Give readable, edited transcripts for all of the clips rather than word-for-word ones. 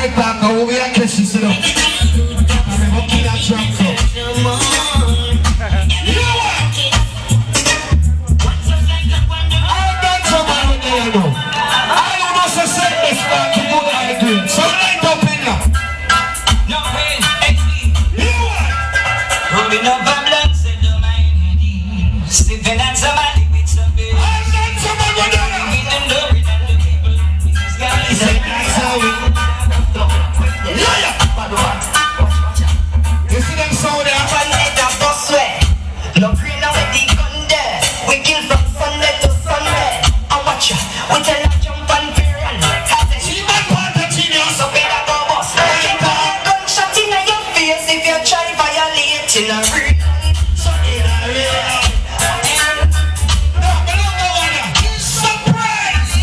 right back now, we are catching it up. I'm walking that track so. You know what? I'm not somebody there now. I don't know so say this man to do what I do. So light up in now. No pain, XD. You know what? Rolling up a blood, said the mind heady. Sipping at somebody with some baby. I'm not somebody there. We don't know it and the people. These guys Say that's how we. Yeah, yeah. You see them sound there? No green now with the gun there. We kill from Sunday to Sunday. I watch ya. We tell ya jump and fear and See that part of genius? so better go boss. You got a gunshot in your face if you try violate in a real. No, but don't go on there. Surprise!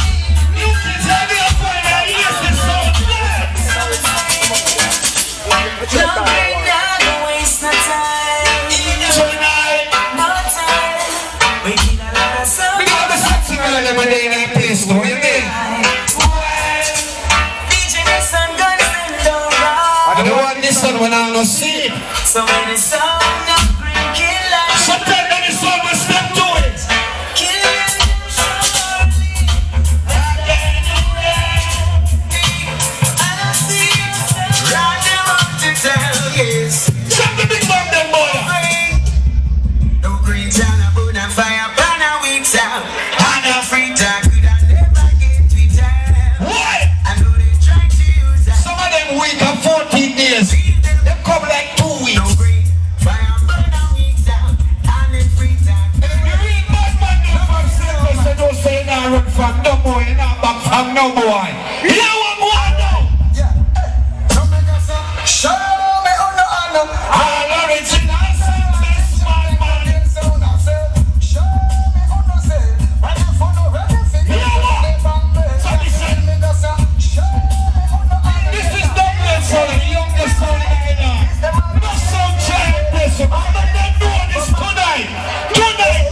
You can tell me a point that yes, it's so good. No green now, don't waste no time. Tonight, No time. We kill a lot of some. we got the sexy girl in my day in that place, though, you mean? DJ this and guns them don't rock. I don't want this one when I don't see it. So when the sound of green killer, Sometimes when the song will step to it. killing them surely. I don't see yourself. Run them up to tell, yes. Check the big bomb, them boy. No green town, a burn and fire, burn a weak sound. And a free talk, could I never get to time? What? I know they try to use that. Some of them week and 14 days. They come like 2 No weeks. green, fire, burn a weak sound. And a free talk. And if you read bad man, no man say this, they don't say you not run from no boy, you not back from no boy. You know what boy now? Show me on the honor. All original sound, small man. Show me on the sale. When I follow everything, You know what? So listen. show me on the honor. This is Dublin sound, the youngest sound in Ireland. No sound child this. I'm not doing this tonight. Tonight.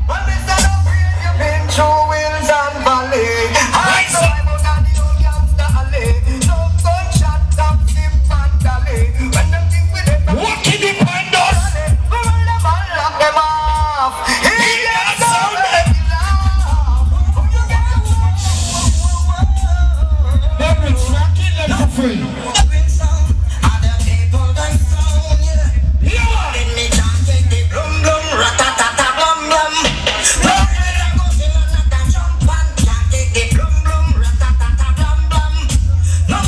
When we stand up here, you've been through hills and valleys. Right, I know I'm on the old gangster alley. No gunshot, tap, tip, and dally. When them think we let them What can you find us? we roll them all, lock them off. Hear that sound, sound. let me laugh. Oh, you get the Them rich, I kill them for free. green sound. Other people don't sound, yeah. You know what? Let me dance with the blum blum, ratatata blum blum. Blum, go till another jump and can't take the blum blum, ratatata blum blum. No.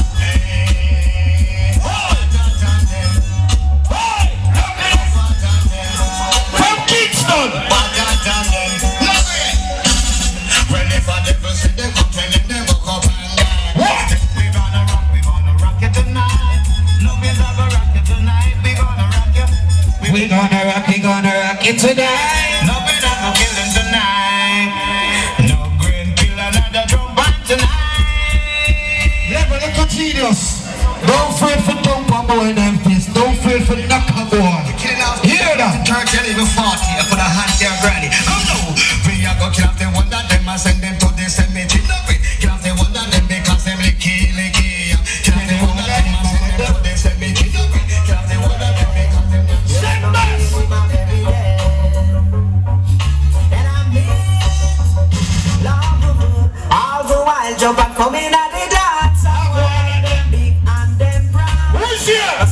From Kingston. Well, if I never see them, I'm telling them, walk up and down. What? We gonna rock it tonight. No, we gonna rock it tonight. We gonna rock it. We gonna rock it tonight. No, we not gonna kill them tonight. No green kill another drum band tonight. Level look genius. Don't afraid for dump a boy in them face. Don't afraid for knock a boy. Hear that? Church, you live 40, I put a hand there, granny. Come now, we are gonna kill off the one that them and send them to the cemetery. No, we kill off the one that them because them licky. Kill off the one that them and send them to the cemetery. No, we kill off the one that them because them licky. Send us. And I miss love all the while jump and come in at the dance. Big and them brown. Who's here?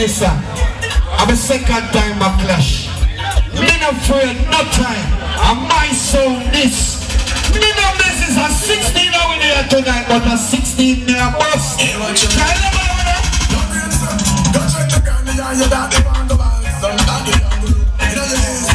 this song. I'm a second time I clash. Me not afraid, no time. And my sound this. Me no business a 16 now in here tonight, but a 16 near bus. Try them out. Don't check the ground, you got the band, the band. You know you